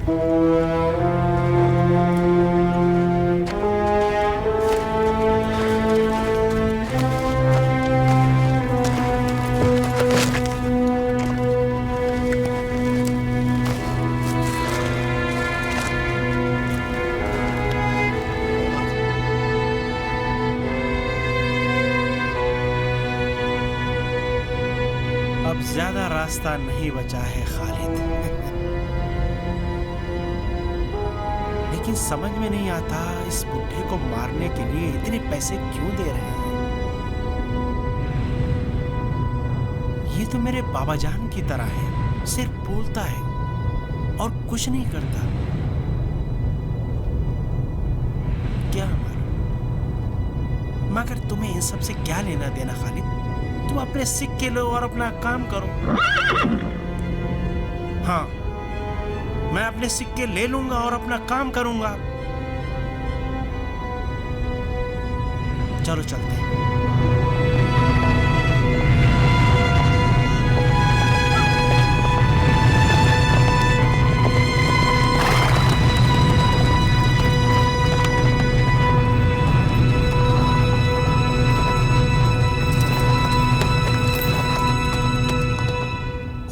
اب زیادہ راستہ نہیں بچا ہے خالد، لیکن سمجھ میں نہیں آتا اس بڈھے کو مارنے کے لیے اتنے پیسے کیوں دے رہے ہیں۔ یہ تو میرے بابا جان کی طرح ہے، صرف بولتا ہے اور کچھ نہیں کرتا۔ کیا مگر تمہیں ان سب سے کیا لینا دینا خالد؟ تم اپنے سکے لو اور اپنا کام کرو۔ ہاں، میں اپنے سکے لے لوں گا اور اپنا کام کروں گا۔ چلو چلتے ہیں۔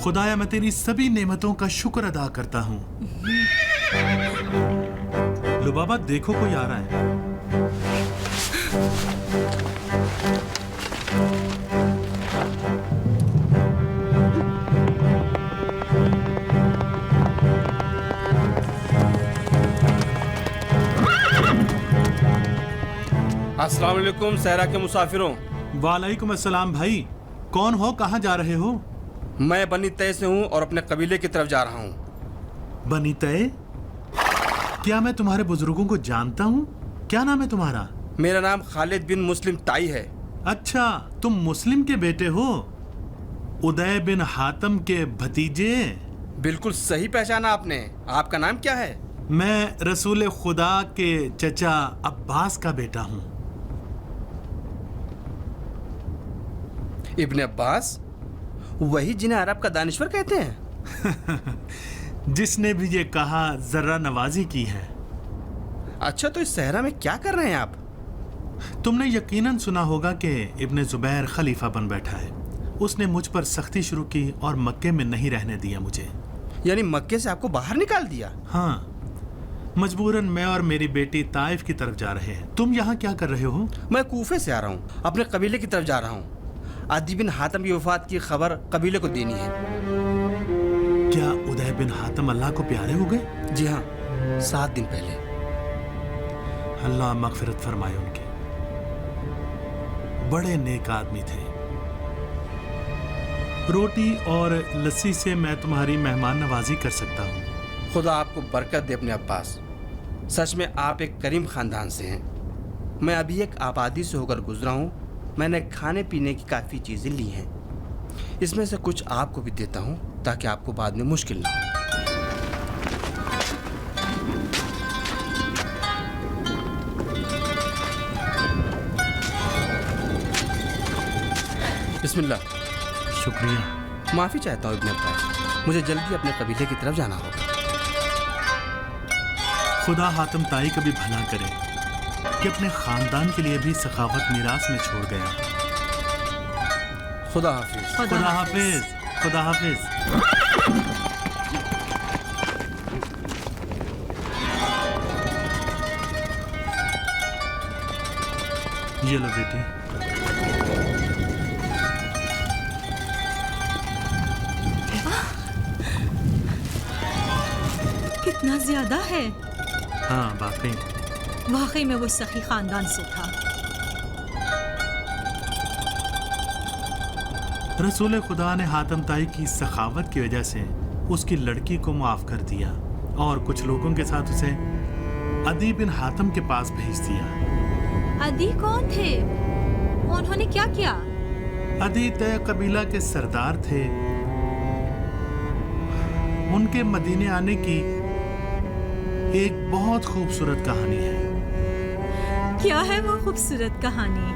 خدایا میں تیری سبھی نعمتوں کا شکر ادا کرتا ہوں۔ لبابا دیکھو کوئی آ رہا ہے۔ السلام علیکم صحرا کے مسافروں۔ وعلیکم السلام بھائی، کون ہو، کہاں جا رہے ہو؟ میں بنی تے سے ہوں اور اپنے قبیلے کی طرف جا رہا ہوں۔ بنی تے؟ کیا میں تمہارے بزرگوں کو جانتا ہوں؟ کیا نام ہے تمہارا؟ میرا نام خالد بن مسلم تائی ہے۔ اچھا، تم مسلم کے بیٹے ہو، ادے بن حاتم کے بھتیجے؟ بالکل صحیح پہچانا آپ نے۔ آپ کا نام کیا ہے؟ میں رسول خدا کے چچا عباس کا بیٹا ہوں۔ ابن عباس، وہی جنہیں عرب کا دانشور کہتے ہیں؟ جس نے بھی یہ کہا ذرہ نوازی کی ہے۔ اچھا، تو اس صحرا میں کیا کر رہے ہیں آپ؟ تم نے یقیناً سنا ہوگا کہ ابن زبیر خلیفہ بن بیٹھا ہے۔ اس نے مجھ پر سختی شروع کی اور مکے میں نہیں رہنے دیا مجھے۔ یعنی مکے سے آپ کو باہر نکال دیا؟ ہاں، مجبوراً میں اور میری بیٹی طائف کی طرف جا رہے ہیں۔ تم یہاں کیا کر رہے ہو؟ میں کوفے سے آ رہا ہوں، اپنے قبیلے کی طرف جا رہا ہوں۔ عدی بن حاتم کی وفات کی خبر قبیلے کو دینی ہے۔ کیا ادے بن حاتم اللہ کو پیارے ہو گئے؟ جی ہاں، 7 دن پہلے۔ اللہ مغفرت فرمائے ان کی، بڑے نیک آدمی تھے۔ روٹی اور لسی سے میں تمہاری مہمان نوازی کر سکتا ہوں۔ خدا آپ کو برکت دے اپنے عباس، سچ میں آپ ایک کریم خاندان سے ہیں۔ میں ابھی ایک آبادی سے ہو کر گزرا ہوں، میں نے کھانے پینے کی کافی چیزیں لی ہیں، اس میں سے کچھ آپ کو بھی دیتا ہوں تاکہ آپ کو بعد میں مشکل نہ ہو۔ بسم اللہ۔ شکریہ۔ معافی چاہتا ہوں ابن عباس، مجھے جلدی اپنے قبیلے کی طرف جانا ہوگا۔ خدا حاتم طائی کا بھی بھلا کرے کہ اپنے خاندان کے لیے بھی سخاوت میراث میں چھوڑ گیا۔ خدا حافظ۔ خدا حافظ۔ خدا حافظ۔ یہ لو بیٹی۔ کتنا زیادہ ہے۔ ہاں واقعی، واقعی میں وہ سخی خاندان سے تھا۔ رسول خدا نے حاتم طائی کی سخاوت کی وجہ سے اس کی لڑکی کو معاف کر دیا اور کچھ لوگوں کے ساتھ اسے عدی بن حاتم کے پاس بھیج دیا۔ عدی کون تھے؟ انہوں نے کیا کیا؟ عدی طے قبیلہ کے سردار تھے۔ ان کے مدینے آنے کی ایک بہت خوبصورت کہانی ہے۔ کیا ہے وہ خوبصورت کہانی؟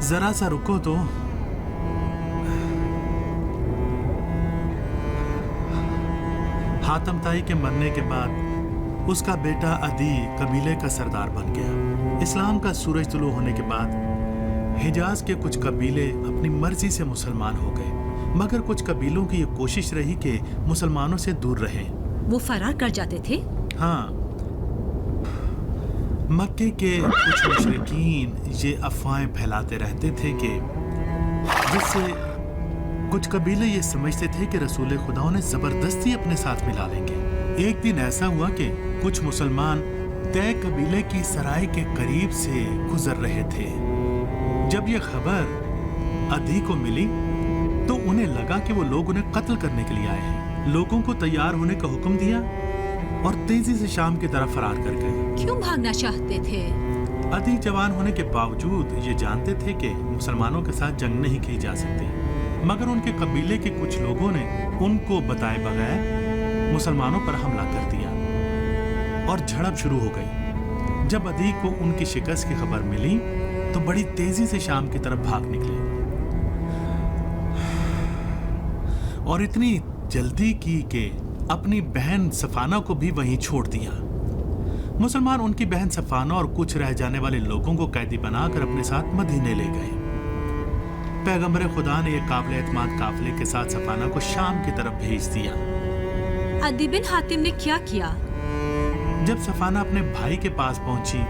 ذرا سا رکو تو۔ हातम ताई के मरने के बाद उसका बेटा अदी कबीले का सरदार बन गया। इस्लाम का सूरज तुलू होने के बाद हिजाज के कुछ कबीले अपनी मर्जी से मुसलमान हो गए, मगर कुछ कबीलों की ये कोशिश रही कि मुसलमानों से दूर रहें। वो फरार कर जाते थे? हाँ, मक्के के कुछ मुशरिकीन ये अफवाहें फैलाते रहते थे कि जिससे कुछ कबीले ये समझते थे कि रसूल खुदा उन्हें जबरदस्ती अपने साथ मिला लेंगे। एक दिन ऐसा हुआ कि कुछ मुसलमान तय कबीले की सराय के करीब से गुजर रहे थे। जब ये खबर अदी को मिली तो उन्हें लगा कि वो लोग उन्हें कत्ल करने के लिए आए हैं। लोगों को तैयार होने का हुक्म दिया और तेजी से शाम की तरफ फरार कर गए। क्यों भागना चाहते थे? अदी जवान होने के बावजूद ये जानते थे कि मुसलमानों के साथ जंग नहीं की जा सकती, मगर उनके कबीले के कुछ लोगों ने उनको बताए बगैर मुसलमानों पर हमला कर दिया और झड़प शुरू हो गई। जब अदी को उनकी शिकस्त की खबर मिली तो बड़ी तेजी से शाम की तरफ भाग निकले और इतनी जल्दी की कि अपनी बहन सफाना को भी वहीं छोड़ दिया। मुसलमान उनकी बहन सफाना और कुछ रह जाने वाले लोगों को कैदी बनाकर अपने साथ मदीने ले गए। पैगंबर खुदा ने एक काबिल एतमाद काफिले के साथ सफाना को शाम की तरफ भेज दिया। अदी बिन हातिम ने क्या किया? जब सफाना अपने भाई के पास पहुंची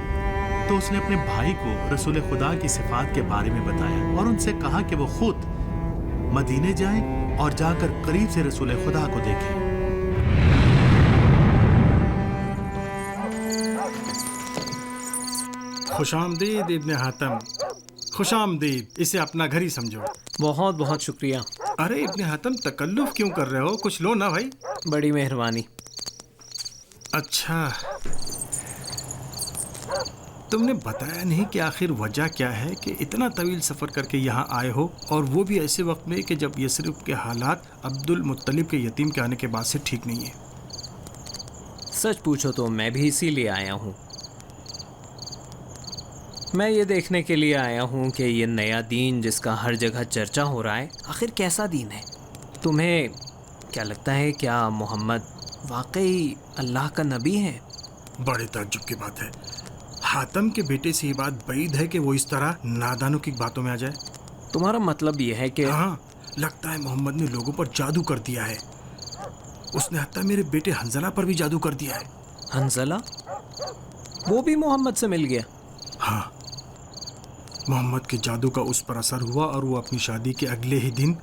तो उसने अपने भाई को रसूल खुदा की सिफात के बारे में बताया और उनसे कहा कि वो खुद मदीने जाएं और जाकर करीब से रसूल खुदा को देखें। खुशामदीद इब्ने हातम, खुशामदीद। इसे अपना घर ही समझो। बहुत बहुत शुक्रिया। अरे इब्ने हातम, तकल्लुफ क्यों कर रहे हो? कुछ लो ना भाई। बड़ी मेहरबानी। अच्छा, तुमने बताया नहीं कि आखिर वजह क्या है कि इतना तवील सफ़र करके यहाँ आए हो, और वो भी ऐसे वक्त में कि जब यसरिब के हालात अब्दुल मुत्तलिब के यतीम के आने के बाद से ठीक नहीं है। सच पूछो तो मैं भी इसीलिए आया हूँ। मैं ये देखने के लिए आया हूँ कि ये नया दीन जिसका हर जगह चर्चा हो रहा है आखिर कैसा दीन है। तुम्हें क्या लगता है, क्या मोहम्मद वाकई अल्लाह का नबी है? बड़े ताज्जुब की बात है। हातम के बेटे से ये बात बैद है कि वो इस तरह नादानों की बातों में आ जाए। तुम्हारा मतलब ये है कि? हाँ, लगता है मोहम्मद ने लोगों पर जादू कर दिया है। उसने हत्ता मेरे बेटे हंजला पर भी जादू कर दिया है। हंजला? वो भी मोहम्मद से मिल गया? हाँ, मोहम्मद के जादू का उस पर असर हुआ और वो अपनी शादी के अगले ही दिन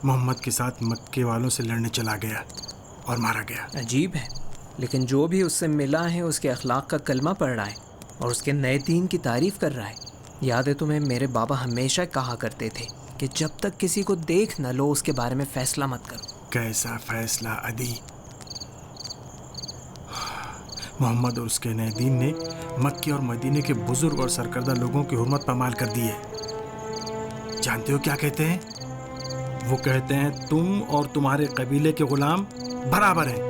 मोहम्मद के साथ मक्के वालों से लड़ने चला गया और मारा गया। अजीब है, लेकिन जो भी उससे मिला है उसके अखलाक का कलमा पढ़ रहा है और उसके नए दीन की तारीफ कर रहा है। याद है तुम्हें, मेरे बाबा हमेशा कहा करते थे कि जब तक किसी को देख न लो उसके बारे में फैसला मत करो। कैसा फैसला अदी? मोहम्मद और उसके नए दीन ने मक्के और मदीने के बुजुर्ग और सरकर्दा लोगों की हुर्मत पामाल कर दी है। जानते हो क्या कहते हैं? वो कहते हैं तुम और तुम्हारे कबीले के गुलाम बराबर हैं।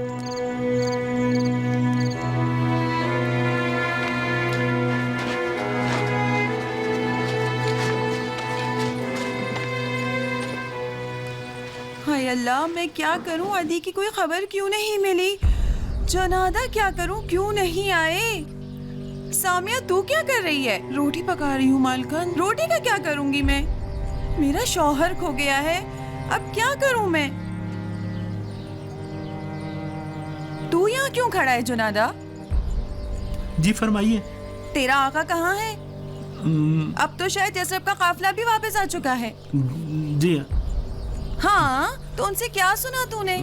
हाय अल्लाह, मैं क्या करूं? अदी की कोई खबर क्यों नहीं मिली? जनादा क्या करूं, क्यों नहीं आए? सामिया तू क्या कर रही है? रोटी पका रही हूँ मालकन। रोटी का क्या करूंगी मैं? मेरा शौहर खो गया है, अब क्या करूं मैं? तू यहाँ क्यों खड़ा है जुनादा? जी फरमाइए। तेरा आका कहाँ है? अब तो शायद यसरब का काफिला भी वापस आ चुका है। जी हाँ, तो उनसे क्या सुना तूने?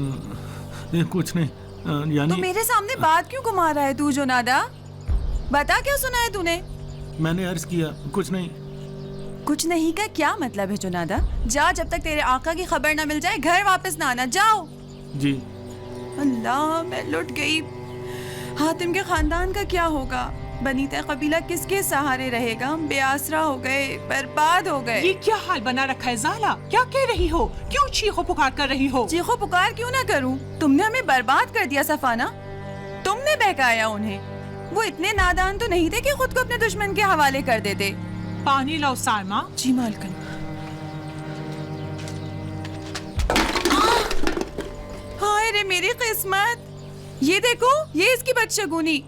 कुछ नहीं, यानी तो मेरे सामने बात क्यों घुमा रहा है तू जुनादा? बता क्या सुना है तूने? मैंने अर्ज किया, कुछ नहीं। कुछ नहीं का क्या मतलब है जुनादा? जा, जब तक तेरे आका की खबर ना मिल जाए घर वापस ना आना। जाओ। जी। अल्लाह, मैं लुट गई। हातिम के खानदान का क्या होगा? बनीता कबीला किसके सहारे रहेगा? हम बेआसरा हो गए, बर्बाद हो गए। ये क्या हाल बना रखा है ज़ाला? क्या कह रही हो? क्यों चीखो पुकार कर रही हो? चीखो पुकार क्यों ना करूं? तुमने हमें बर्बाद कर दिया सफाना। तुमने बहकाया उन्हें। वो इतने नादान तो नहीं थे कि खुद को अपने दुश्मन के हवाले कर देते। पानी लाओ सालमा। जी मालकन। हाय रे मेरी किस्मत, ये देखो, ये इसकी बदशगुनी।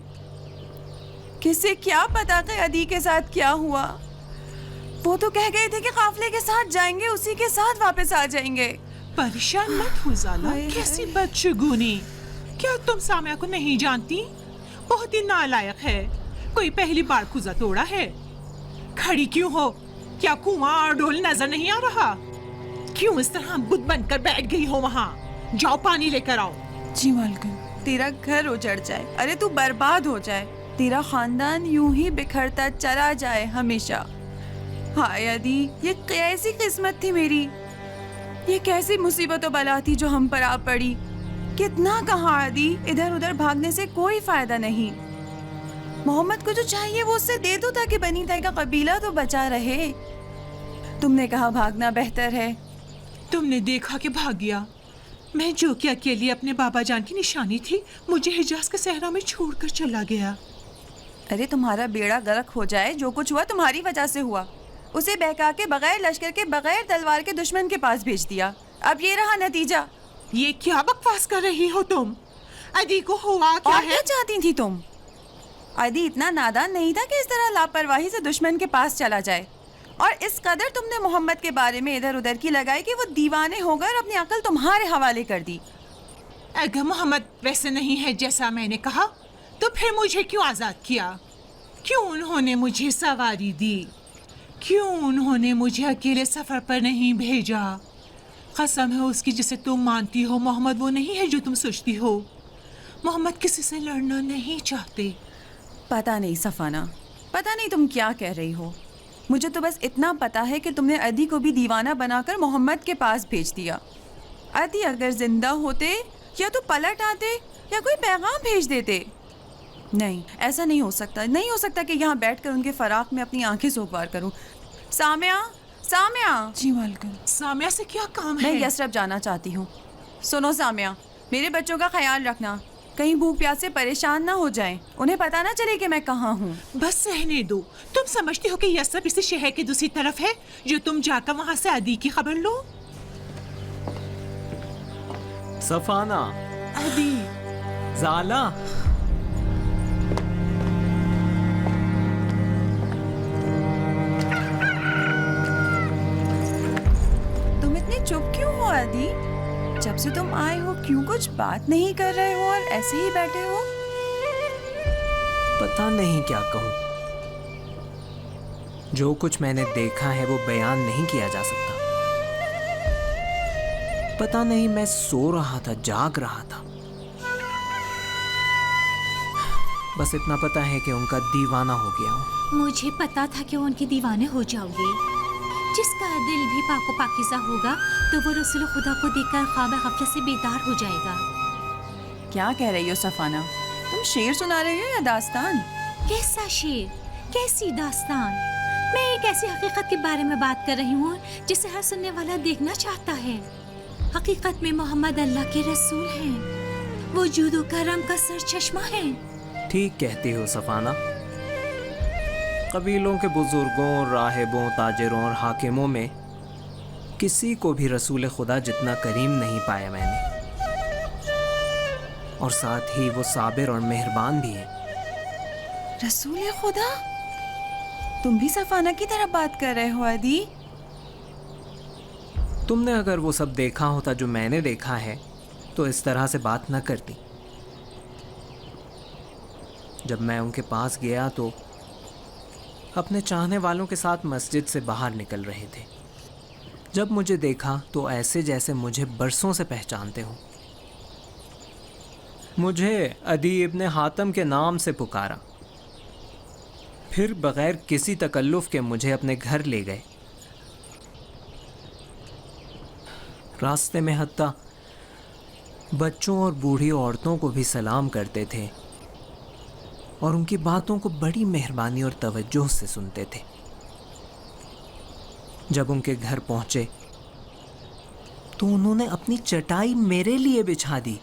किसे क्या पता कि अदी के साथ क्या हुआ। वो तो कह गए थे कि काफले के साथ जाएंगे, उसी के साथ वापस आ जाएंगे। परेशान मत हो ज़ाला, हाय, कैसी हाय। बदशगुनी। क्या तुम सामिया को नहीं जानती? बहुत ही नालायक है। कोई पहली बार खुजा तोड़ा है। खड़ी क्यों हो? क्या कुआं और डोल नजर नहीं आ रहा? क्यों इस तरह बुत बनकर बैठ गई हो वहाँ? जाओ पानी लेकर आओ। जी मालकिन। तेरा घर उजड़ जाए, अरे तू बर्बाद हो जाए, तेरा खानदान यूं ही बिखरता चला जाए हमेशा। हाय अदी, ये कैसी किस्मत थी मेरी, ये कैसी मुसीबत और बला थी जो हम पर आ पड़ी। कितना कहा अदी, इधर उधर भागने से कोई फायदा नहीं। मोहम्मद को जो चाहिए वो उससे दे दो ताकि बनी ताई का कबीला तो बचा रहे। तुमने कहा भागना बेहतर है। तुमने देखा कि भाग गया। मैं जो कि अकेली अपने बाबा जान की निशानी थी, मुझे हिजाज के सहरा में छोड़कर चला गया। अरे तुम्हारा बेड़ा गर्क हो जाए, जो कुछ हुआ तुम्हारी वजह से हुआ। उसे बहका के बगैर लश्कर के बगैर तलवार के दुश्मन के पास भेज दिया। अब ये रहा नतीजा। ये क्या बकवास कर रही हो तुम? अदी को हुआ क्या और है? क्या चाहती थी तुम? अदी इतना नादान नहीं था कि इस तरह लापरवाही से दुश्मन के पास चला जाए। और इस कदर तुमने मोहम्मद के बारे में इधर उधर की लगाई कि वो दीवाने हो गए और अपनी अकल तुम्हारे हवाले कर दी। अगर मोहम्मद वैसे नहीं है जैसा मैंने कहा, तो फिर मुझे क्यों आज़ाद किया? क्यों उन्होंने मुझे सवारी दी? क्यों उन्होंने मुझे अकेले सफ़र पर नहीं भेजा? कसम है उसकी जिसे तुम मानती हो, मोहम्मद वो नहीं है जो तुम सोचती हो। मोहम्मद किसी से लड़ना नहीं चाहते। पता नहीं सफाना, पता नहीं तुम क्या कह रही हो। मुझे तो बस इतना पता है कि तुमने अदी को भी दीवाना बनाकर मोहम्मद के पास भेज दिया। अदी अगर जिंदा होते या तो पलट आते या कोई पैगाम भेज देते। नहीं, ऐसा नहीं हो सकता। नहीं हो सकता कि यहाँ बैठकर उनके फराक में अपनी आंखें सोगवार करूँ। सामिया, सामिया। जी मालकिन। सामिया से क्या काम मैं है? यसरब जाना चाहती हूँ। सुनो सामिया, मेरे बच्चों का ख्याल रखना, कहीं भूख प्यास से परेशान ना हो जाएं। उन्हें पता ना चले कि मैं कहाँ हूँ। बस सहने दो। तुम समझती हो कि यह सब इसी शहर की दूसरी तरफ है जो तुम जाकर वहाँ से अदी की खबर लो? सफाना, अदी, ज़ाला, तुम इतने चुप क्यों हो अदी? जब से तुम आए हो क्यों कुछ बात नहीं कर रहे हो और ऐसे ही बैठे हो? पता नहीं क्या कहूँ। जो कुछ मैंने देखा है वो बयान नहीं किया जा सकता। पता नहीं मैं सो रहा था, जाग रहा था। बस इतना पता है कि उनका दीवाना हो गया हूँ। मुझे पता था कि वो उनके दीवाने हो जाओगे। जिसका दिल भी पाको पाकीज़ा होगा तो वो रसूल खुदा को देखकर ख्वाब गफलत से बेदार हो जाएगा। क्या कह रही हो सफाना? तुम शेर सुना रही हो या दास्तान? कैसा शेर, कैसी दास्तान? मैं एक ऐसी हकीकत के बारे में बात कर रही हूँ जिसे हर सुनने वाला देखना चाहता है। हकीकत में मोहम्मद अल्लाह के रसूल हैं। वो जूदो करम का सर चश्मा है। ठीक कहती हो सफाना। कबीलों के बुजुर्गों, राहिबों, ताजिरों और हाकिमों में किसी को भी रसूल खुदा जितना करीम नहीं पाया मैंने। और साथ ही वो साबिर और मेहरबान भी है। रसूल खुदा? तुम भी सफाना की तरह बात कर रहे हो अदी? तुमने अगर वो सब देखा होता जो मैंने देखा है तो इस तरह से बात न करती। जब मैं उनके पास गया तो अपने चाहने वालों के साथ मस्जिद से बाहर निकल रहे थे। जब मुझे देखा तो ऐसे जैसे मुझे बरसों से पहचानते हो। मुझे अदी इब्ने हातम के नाम से पुकारा, फिर बगैर किसी तकल्लुफ के मुझे अपने घर ले गए। रास्ते में हत्ता बच्चों और बूढ़ी औरतों को भी सलाम करते थे और उनकी बातों को बड़ी मेहरबानी और तवज्जो से सुनते थे। जब उनके घर पहुंचे तो उन्होंने अपनी चटाई मेरे लिए बिछा दी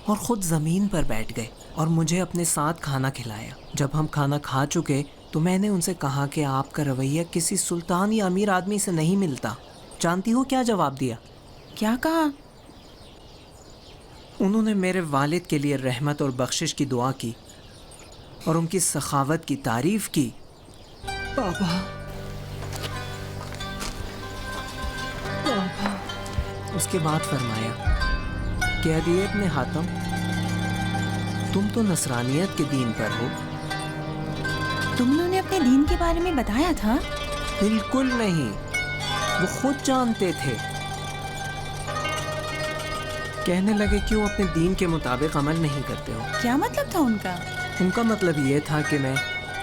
और खुद जमीन पर बैठ गए और मुझे अपने साथ खाना खिलाया। जब हम खाना खा चुके तो मैंने उनसे कहा कि आपका रवैया किसी सुल्तान या अमीर आदमी से नहीं मिलता। जानती हो क्या जवाब दिया? क्या कहा? انہوں نے میرے والد کے لیے رحمت اور بخشش کی دعا کی اور ان کی سخاوت کی تعریف کی۔ بابا اس کے بعد فرمایا کہ عدی ابن حاتم، تم تو نصرانیت کے دین پر ہو۔ تم نے انہیں اپنے دین کے بارے میں بتایا تھا؟ بالکل نہیں، وہ خود جانتے تھے۔ کہنے لگے کیوں اپنے دین کے مطابق عمل نہیں کرتے ہو؟ کیا مطلب تھا ان کا؟ ان کا مطلب یہ تھا کہ میں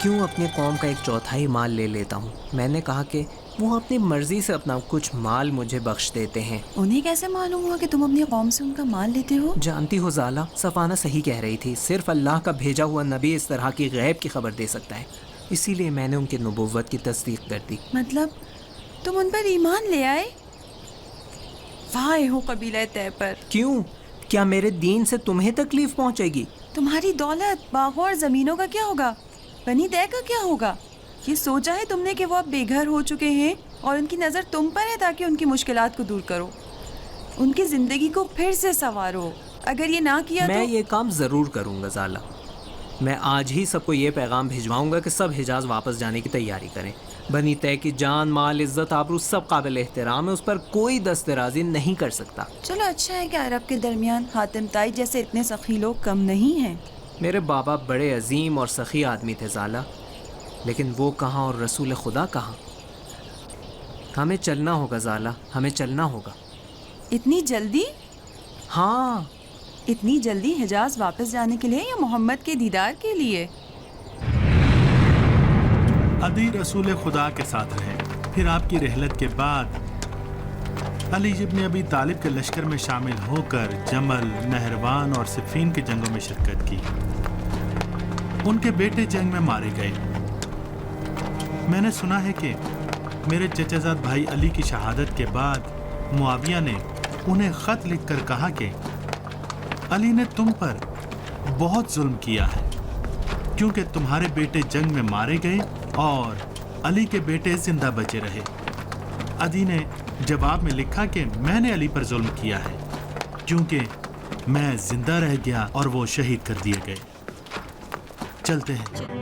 کیوں اپنی قوم کا 1/4 مال لے لیتا ہوں۔ میں نے کہا کہ وہ اپنی مرضی سے اپنا کچھ مال مجھے بخش دیتے ہیں۔ انہیں کیسے معلوم ہوا کہ تم اپنی قوم سے ان کا مال لیتے ہو؟ جانتی ہو زالہ، صفانہ صحیح کہہ رہی تھی، صرف اللہ کا بھیجا ہوا نبی اس طرح کی غیب کی خبر دے سکتا ہے، اسی لیے میں نے ان کی نبوت کی تصدیق کر دی۔ مطلب تم ان پر ایمان لے آئے؟ وائے ہو قبیلہ طے پر! کیوں؟ کیا میرے دین سے تمہیں تکلیف پہنچے گی؟ تمہاری دولت، باغوں اور زمینوں کا کیا ہوگا؟ بنی طے کا کیا ہوگا؟ یہ سوچا ہے تم نے کہ وہ اب بے گھر ہو چکے ہیں اور ان کی نظر تم پر ہے تاکہ ان کی مشکلات کو دور کرو، ان کی زندگی کو پھر سے سنوارو؟ اگر یہ نہ کیا میں تو یہ کام ضرور کروں گا زالہ۔ میں آج ہی سب کو یہ پیغام بھجواؤں گا کہ سب حجاز واپس جانے کی تیاری کریں۔ بنی طے کی جان، مال، عزت، آبرو سب قابل احترام ہے، اس پر کوئی دست درازی نہیں کر سکتا۔ چلو اچھا ہے کہ عرب کے درمیان حاتم طائی جیسے اتنے سخی لوگ کم نہیں ہیں۔ میرے بابا بڑے عظیم اور سخی آدمی تھے زالہ، لیکن وہ کہاں اور رسول خدا کہاں؟ ہمیں چلنا ہوگا زالہ، ہمیں چلنا ہوگا۔ اتنی جلدی؟ ہاں، اتنی جلدی حجاز واپس جانے کے لیے یا محمد کے دیدار کے لیے؟ عدی رسول خدا کے ساتھ رہے۔ پھر آپ کی رحلت کے بعد علی ابن ابی طالب کے لشکر میں شامل ہو کر جمل، نہروان اور صفین کے جنگوں میں شرکت کی۔ ان کے بیٹے جنگ میں مارے گئے۔ میں نے سنا ہے کہ میرے چچا زاد بھائی علی کی شہادت کے بعد معاویہ نے انہیں خط لکھ کر کہا کہ علی نے تم پر بہت ظلم کیا ہے کیونکہ تمہارے بیٹے جنگ میں مارے گئے اور علی کے بیٹے زندہ بچے رہے۔ عدی نے جواب میں لکھا کہ میں نے علی پر ظلم کیا ہے کیونکہ میں زندہ رہ گیا اور وہ شہید کر دیے گئے۔ چلتے ہیں۔